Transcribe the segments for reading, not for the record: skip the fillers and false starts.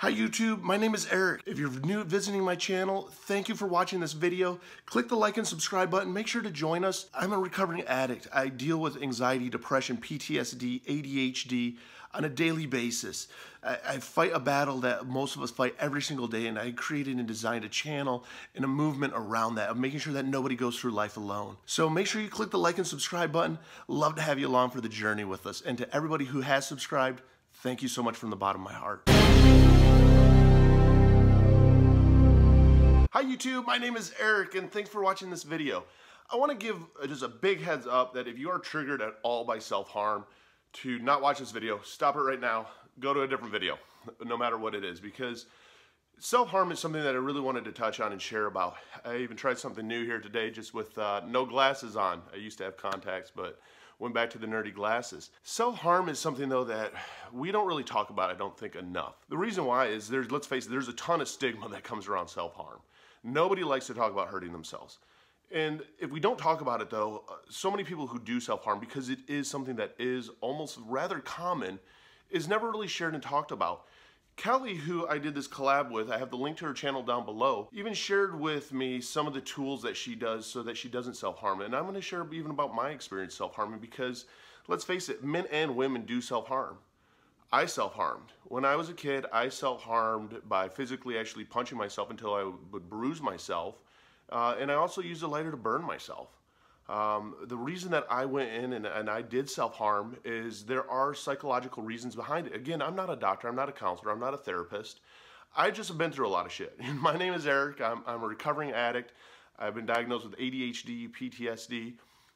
Hi YouTube, my name is Eric. If you're new visiting my channel, thank you for watching this video. Click the like and subscribe button. Make sure to join us. I'm a recovering addict. I deal with anxiety, depression, PTSD, ADHD on a daily basis. I fight a battle that most of us fight every single day, and I created and designed a channel and a movement around that of making sure that nobody goes through life alone. So make sure you click the like and subscribe button. Love to have you along for the journey with us. And to everybody who has subscribed, thank you so much from the bottom of my heart. Hi YouTube, my name is Eric and thanks for watching this video. I want to give just a big heads up that if you are triggered at all by self-harm, to not watch this video, stop it right now, go to a different video, no matter what it is, because self-harm is something that I really wanted to touch on and share about. I even tried something new here today just with no glasses on. I used to have contacts, but went back to the nerdy glasses. Self-harm is something though that we don't really talk about, I don't think, enough. The reason why is let's face it, there's a ton of stigma that comes around self-harm. Nobody likes to talk about hurting themselves. And if we don't talk about it though, so many people who do self-harm, because it is something that is almost rather common, is never really shared and talked about. Kelly, who I did this collab with, I have the link to her channel down below, even shared with me some of the tools that she does so that she doesn't self-harm. And I'm going to share even about my experience self-harming, because let's face it, men and women do self-harm. I self-harmed. When I was a kid, I self-harmed by physically actually punching myself until I would bruise myself. And I also used a lighter to burn myself. The reason that I went in and I did self-harm is there are psychological reasons behind it. Again, I'm not a doctor, I'm not a counselor, I'm not a therapist. I just have been through a lot of shit. My name is Eric, I'm a recovering addict. I've been diagnosed with ADHD, PTSD,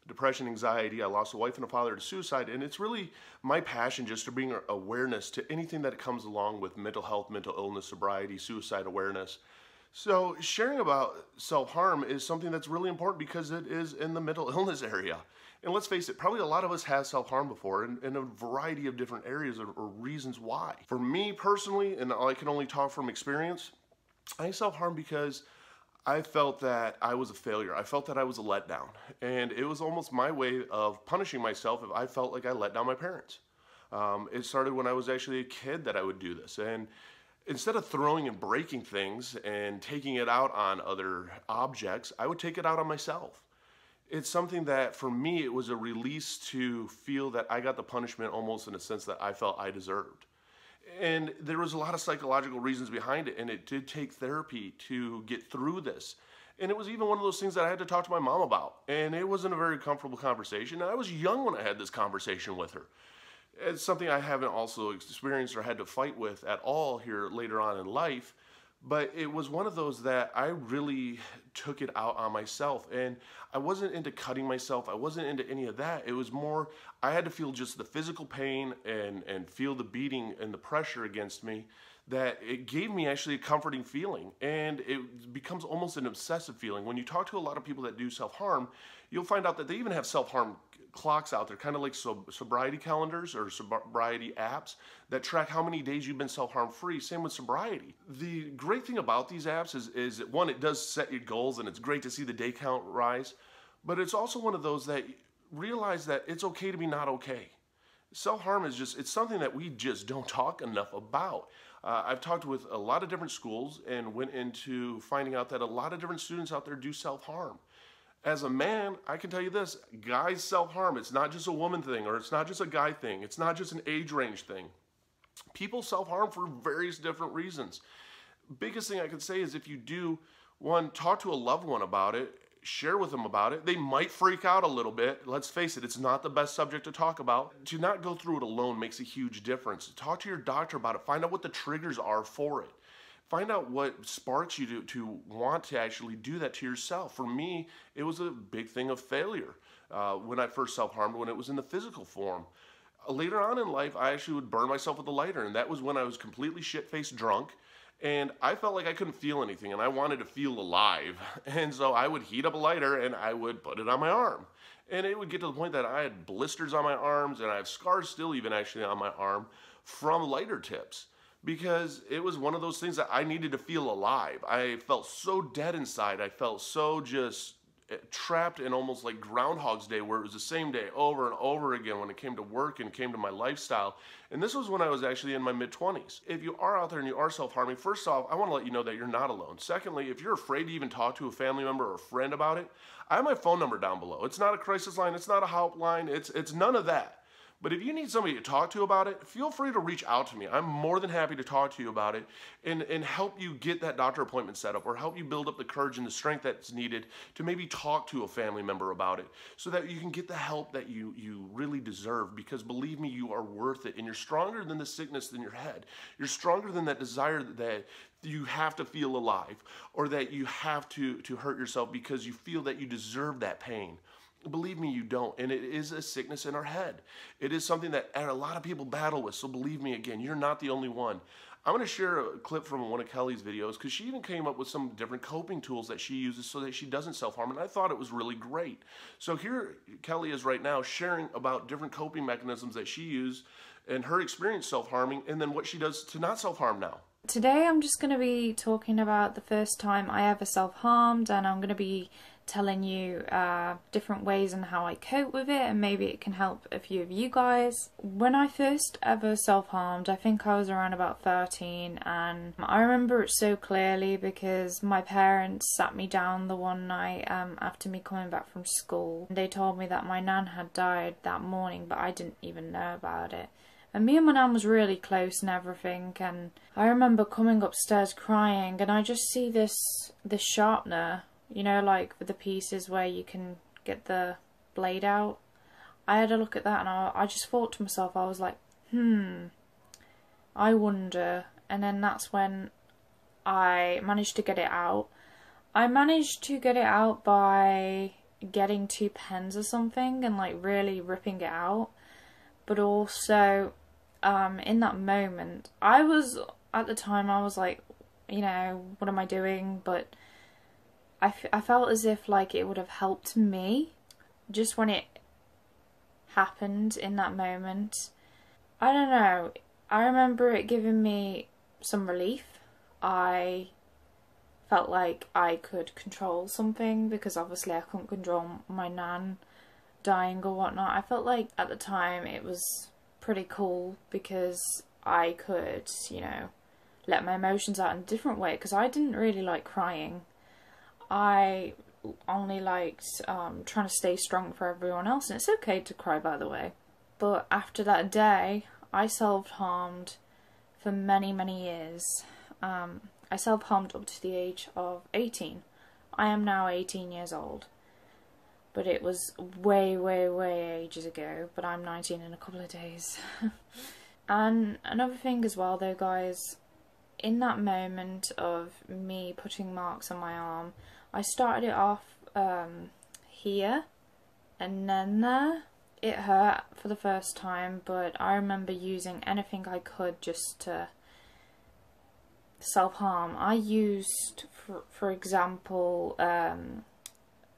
depression, anxiety. I lost a wife and a father to suicide, and it's really my passion just to bring awareness to anything that comes along with mental health, mental illness, sobriety, suicide awareness. So sharing about self-harm is something that's really important because it is in the mental illness area. And let's face it, probably a lot of us have self-harm before in a variety of different areas or reasons why. For me personally, and I can only talk from experience, I self-harm because I felt that I was a failure. I felt that I was a letdown. And it was almost my way of punishing myself if I felt like I let down my parents. It started when I was actually a kid that I would do this. And instead of throwing and breaking things and taking it out on other objects, I would take it out on myself. It's something that, for me, it was a release to feel that I got the punishment almost in a sense that I felt I deserved. And there was a lot of psychological reasons behind it, and it did take therapy to get through this. And it was even one of those things that I had to talk to my mom about. And it wasn't a very comfortable conversation. And I was young when I had this conversation with her. It's something I haven't also experienced or had to fight with at all here later on in life. But it was one of those that I really took it out on myself. And I wasn't into cutting myself. I wasn't into any of that. It was more, I had to feel just the physical pain and feel the beating and the pressure against me, that it gave me actually a comforting feeling. And it becomes almost an obsessive feeling. When you talk to a lot of people that do self-harm, you'll find out that they even have self-harm clocks out there, kind of like sobriety calendars or sobriety apps that track how many days you've been self-harm free. Same with sobriety. The great thing about these apps is that, one, it does set your goals, and it's great to see the day count rise, but it's also one of those that realize that it's okay to be not okay. Self-harm is just, it's something that we just don't talk enough about. I've talked with a lot of different schools and went into finding out that a lot of different students out there do self-harm. As a man, I can tell you this, guys self-harm. It's not just a woman thing, or it's not just a guy thing. It's not just an age range thing. People self-harm for various different reasons. Biggest thing I can say is if you do, one, talk to a loved one about it, share with them about it. They might freak out a little bit. Let's face it, it's not the best subject to talk about. To not go through it alone makes a huge difference. Talk to your doctor about it. Find out what the triggers are for it. Find out what sparks you to want to actually do that to yourself. For me, it was a big thing of failure when I first self-harmed, when it was in the physical form. Later on in life, I actually would burn myself with a lighter, and that was when I was completely shit-faced drunk, and I felt like I couldn't feel anything, and I wanted to feel alive. And so I would heat up a lighter, and I would put it on my arm. And it would get to the point that I had blisters on my arms, and I have scars still even actually on my arm from lighter tips. Because it was one of those things that I needed to feel alive. I felt so dead inside. I felt so just trapped in almost like Groundhog's Day, where it was the same day over and over again when it came to work and came to my lifestyle. And this was when I was actually in my mid-20s. If you are out there and you are self-harming, first off, I want to let you know that you're not alone. Secondly, if you're afraid to even talk to a family member or a friend about it, I have my phone number down below. It's not a crisis line. It's not a hotline. It's none of that. But if you need somebody to talk to about it, feel free to reach out to me. I'm more than happy to talk to you about it and help you get that doctor appointment set up, or help you build up the courage and the strength that's needed to maybe talk to a family member about it, so that you can get the help that you really deserve. Because believe me, you are worth it, and you're stronger than the sickness in your head. You're stronger than that desire that you have to feel alive, or that you have to hurt yourself because you feel that you deserve that pain. Believe me, you don't. And it is a sickness in our head. It is something that a lot of people battle with. So believe me, again, you're not the only one. I'm going to share a clip from one of Kelly's videos, because she even came up with some different coping tools that she uses so that she doesn't self-harm, and I thought it was really great. So here Kelly is right now sharing about different coping mechanisms that she used and her experience self-harming, and then what she does to not self-harm now. Today I'm just going to be talking about the first time I ever self-harmed, and I'm going to be telling you different ways and how I cope with it, and maybe it can help a few of you guys. When I first ever self-harmed, I think I was around about 13, and I remember it so clearly because my parents sat me down the one night after me coming back from school. They told me that my nan had died that morning, but I didn't even know about it. And me and my nan was really close and everything, and I remember coming upstairs crying, and I just see this sharpener, you know, like with the pieces where you can get the blade out. I had a look at that, and I just thought to myself, I was like, I wonder. And then that's when I managed to get it out. I managed to get it out by getting 2 pens or something and like really ripping it out. But also, in that moment, at the time I was like, you know, what am I doing? But I felt as if like it would have helped me just when it happened in that moment. I don't know. I remember it giving me some relief. I felt like I could control something, because obviously I couldn't control my nan dying or whatnot. I felt like at the time it was pretty cool because I could, you know, let my emotions out in a different way, because I didn't really like crying. I only liked trying to stay strong for everyone else, and it's okay to cry, by the way. But after that day, I self-harmed for many, many years. I self-harmed up to the age of 18. I am now 18 years old. But it was way, way, way ages ago. But I'm 19 in a couple of days. And another thing as well though, guys, in that moment of me putting marks on my arm, I started it off here and then there. It hurt for the first time, but I remember using anything I could just to self-harm. I used, for example,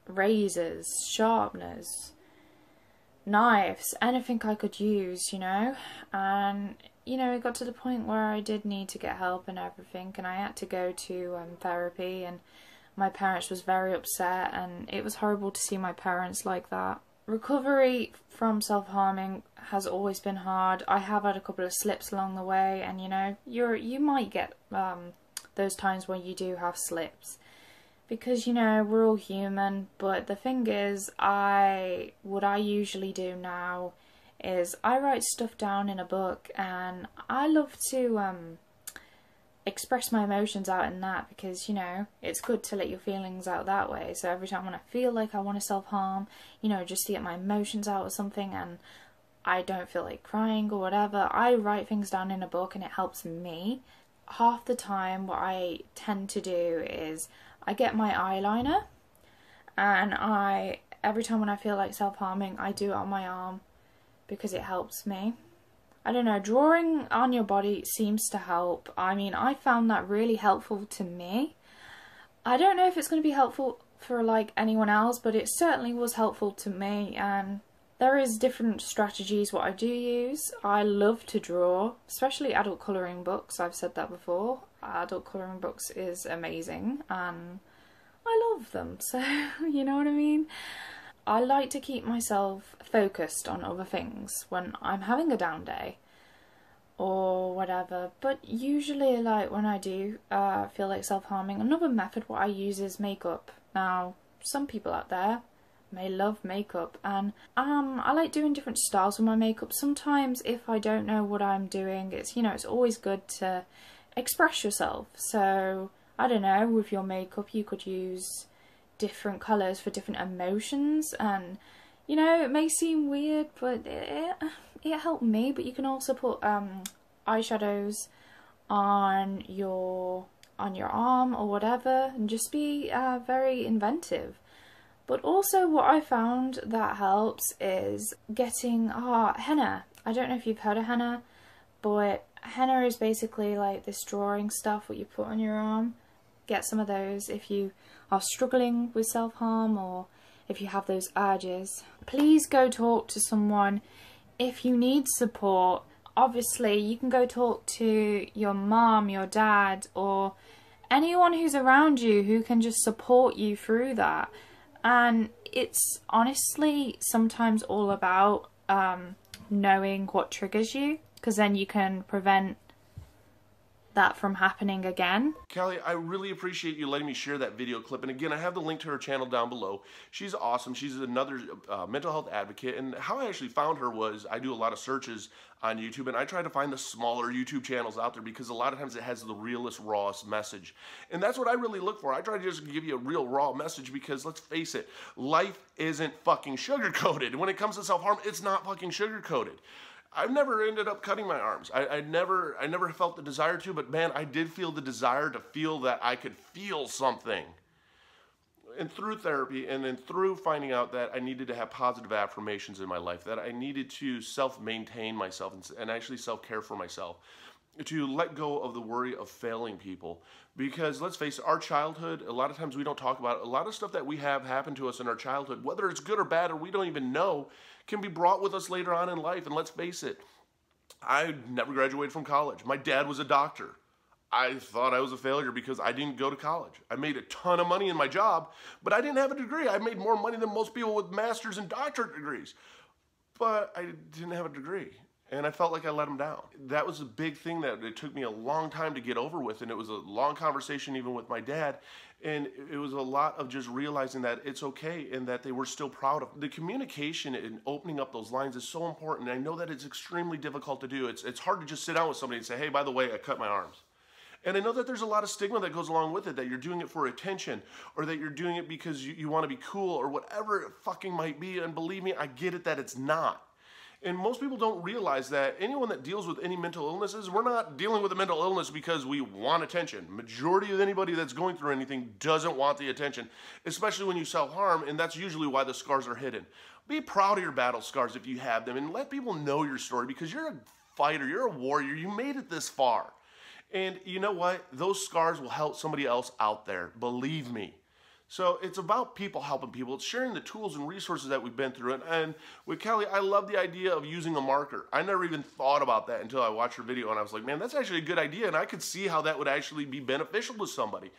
razors, sharpeners, knives, anything I could use, you know. And you know, it got to the point where I did need to get help and everything, and I had to go to therapy, and my parents was very upset, and it was horrible to see my parents like that. Recovery from self-harming has always been hard. I have had a couple of slips along the way, and you know, you might get those times when you do have slips, because you know, we're all human. But the thing is, what I usually do now is I write stuff down in a book, and I love to express my emotions out in that, because you know, it's good to let your feelings out that way. So every time when I feel like I want to self-harm, you know, just to get my emotions out or something, and I don't feel like crying or whatever, I write things down in a book, and it helps me. Half the time what I tend to do is I get my eyeliner, and every time when I feel like self-harming, I do it on my arm, because it helps me. I don't know, drawing on your body seems to help. I mean, I found that really helpful to me. I don't know if it's going to be helpful for like anyone else, but it certainly was helpful to me. And there is different strategies what I do use. I love to draw, especially adult colouring books. I've said that before. Adult colouring books is amazing, and I love them, so you know what I mean? I like to keep myself focused on other things when I'm having a down day or whatever, but usually, like, when I do feel like self-harming, another method what I use is makeup. Now, some people out there may love makeup, and I like doing different styles with my makeup. Sometimes if I don't know what I'm doing, it's, you know, it's always good to express yourself. So I don't know, with your makeup you could use different colours for different emotions, and you know, it may seem weird, but it helped me. But you can also put eyeshadows on your arm or whatever, and just be very inventive. But also what I found that helps is getting henna. I don't know if you've heard of henna, but henna is basically like this drawing stuff what you put on your arm. Get some of those if you are struggling with self-harm or if you have those urges. Please go talk to someone if you need support. Obviously, you can go talk to your mom, your dad, or anyone who's around you who can just support you through that. And it's honestly sometimes all about knowing what triggers you, because then you can prevent that from happening again. Callie, I really appreciate you letting me share that video clip. And again, I have the link to her channel down below. She's awesome. She's another mental health advocate. And how I actually found her was I do a lot of searches on YouTube, and I try to find the smaller YouTube channels out there because a lot of times it has the realest, rawest message. And that's what I really look for. I try to just give you a real, raw message because, let's face it, life isn't fucking sugar-coated. When it comes to self-harm, it's not fucking sugar-coated. I've never ended up cutting my arms. I never felt the desire to, but man, I did feel the desire to feel that I could feel something. And through therapy, and then through finding out that I needed to have positive affirmations in my life, that I needed to self-maintain myself and actually self-care for myself, to let go of the worry of failing people. Because let's face it, our childhood, a lot of times we don't talk about it. A lot of stuff that we have happen to us in our childhood, whether it's good or bad or we don't even know, can be brought with us later on in life. And let's face it, I never graduated from college. My dad was a doctor. I thought I was a failure because I didn't go to college. I made a ton of money in my job, but I didn't have a degree. I made more money than most people with master's and doctorate degrees, but I didn't have a degree. And I felt like I let him down. That was a big thing that it took me a long time to get over with, and it was a long conversation even with my dad, and it was a lot of just realizing that it's okay and that they were still proud of. The communication and opening up those lines is so important, and I know that it's extremely difficult to do. It's hard to just sit down with somebody and say, hey, by the way, I cut my arms. And I know that there's a lot of stigma that goes along with it, that you're doing it for attention, or that you're doing it because you want to be cool, or whatever it fucking might be, and believe me, I get it that it's not. And most people don't realize that anyone that deals with any mental illnesses, we're not dealing with a mental illness because we want attention. Majority of anybody that's going through anything doesn't want the attention, especially when you self-harm, and that's usually why the scars are hidden. Be proud of your battle scars if you have them, and let people know your story, because you're a fighter, you're a warrior, you made it this far. And you know what? Those scars will help somebody else out there, believe me. So it's about people helping people. It's sharing the tools and resources that we've been through. And with Kelly, I love the idea of using a marker. I never even thought about that until I watched her video, and I was like, man, that's actually a good idea, and I could see how that would actually be beneficial to somebody.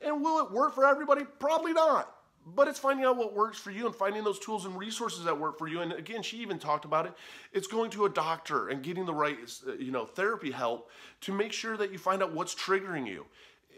And will it work for everybody? Probably not. But it's finding out what works for you and finding those tools and resources that work for you. And again, she even talked about it. It's going to a doctor and getting the right, therapy help to make sure that you find out what's triggering you.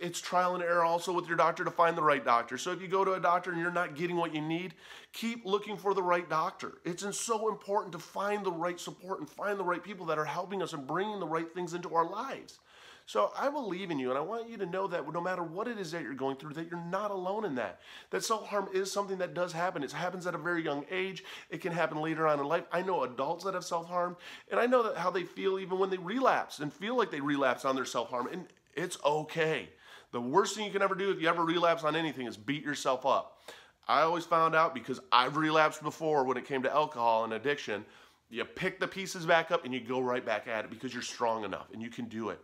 It's trial and error also with your doctor to find the right doctor. So if you go to a doctor and you're not getting what you need, keep looking for the right doctor. It's so important to find the right support and find the right people that are helping us and bringing the right things into our lives. So I believe in you, and I want you to know that no matter what it is that you're going through, that you're not alone in that. That self-harm is something that does happen. It happens at a very young age. It can happen later on in life. I know adults that have self-harmed, and I know that how they feel even when they relapse and feel like they relapse on their self-harm, and it's okay. The worst thing you can ever do if you ever relapse on anything is beat yourself up. I always found out, because I've relapsed before when it came to alcohol and addiction, you pick the pieces back up and you go right back at it because you're strong enough and you can do it.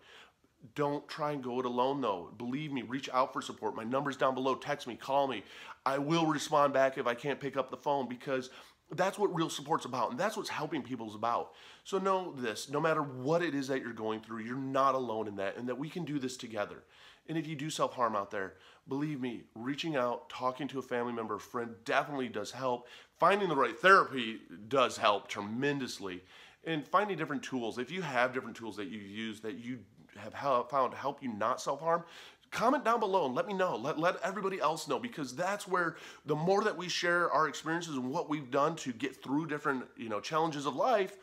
Don't try and go it alone though. Believe me, reach out for support. My number's down below. Text me, call me. I will respond back if I can't pick up the phone, because That's what real support's about, and that's what's helping people's about. So know this, no matter what it is that you're going through, you're not alone in that, and that we can do this together. And if you do self-harm out there, believe me, reaching out, talking to a family member, a friend definitely does help. Finding the right therapy does help tremendously. And finding different tools. If you have different tools that you use that you have found to help you not self-harm, comment down below and let me know. Let everybody else know, because that's where the more that we share our experiences and what we've done to get through different, challenges of life,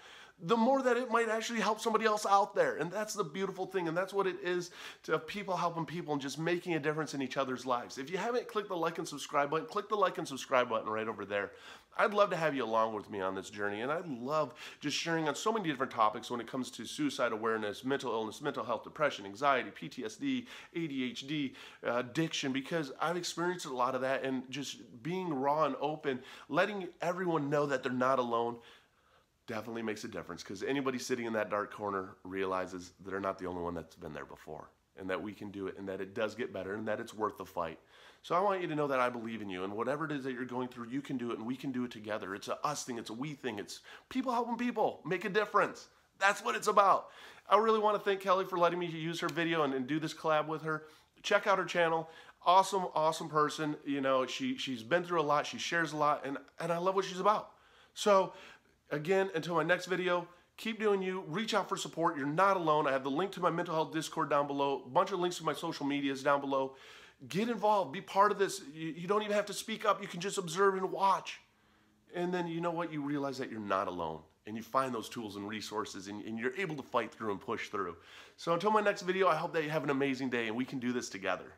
the more that it might actually help somebody else out there. And that's the beautiful thing, and that's what it is to have people helping people and just making a difference in each other's lives. If you haven't clicked the like and subscribe button, click the like and subscribe button right over there. I'd love to have you along with me on this journey, and I love just sharing on so many different topics when it comes to suicide awareness, mental illness, mental health, depression, anxiety, PTSD, ADHD, addiction, because I've experienced a lot of that, and just being raw and open, letting everyone know that they're not alone, definitely makes a difference, because anybody sitting in that dark corner realizes they're not the only one that's been there before, and that we can do it, and that it does get better, and that it's worth the fight. So I want you to know that I believe in you, and whatever it is that you're going through, you can do it, and we can do it together. It's a us thing, it's a we thing, it's people helping people make a difference. That's what it's about. I really want to thank Kelly for letting me use her video and do this collab with her. Check out her channel. Awesome, awesome person. She's been through a lot, she shares a lot, and I love what she's about. So again, until my next video, keep doing you. Reach out for support. You're not alone. I have the link to my mental health Discord down below. A bunch of links to my social medias down below. Get involved. Be part of this. You don't even have to speak up. You can just observe and watch. And then you know what? You realize that you're not alone. And you find those tools and resources, and you're able to fight through and push through. So until my next video, I hope that you have an amazing day, and we can do this together.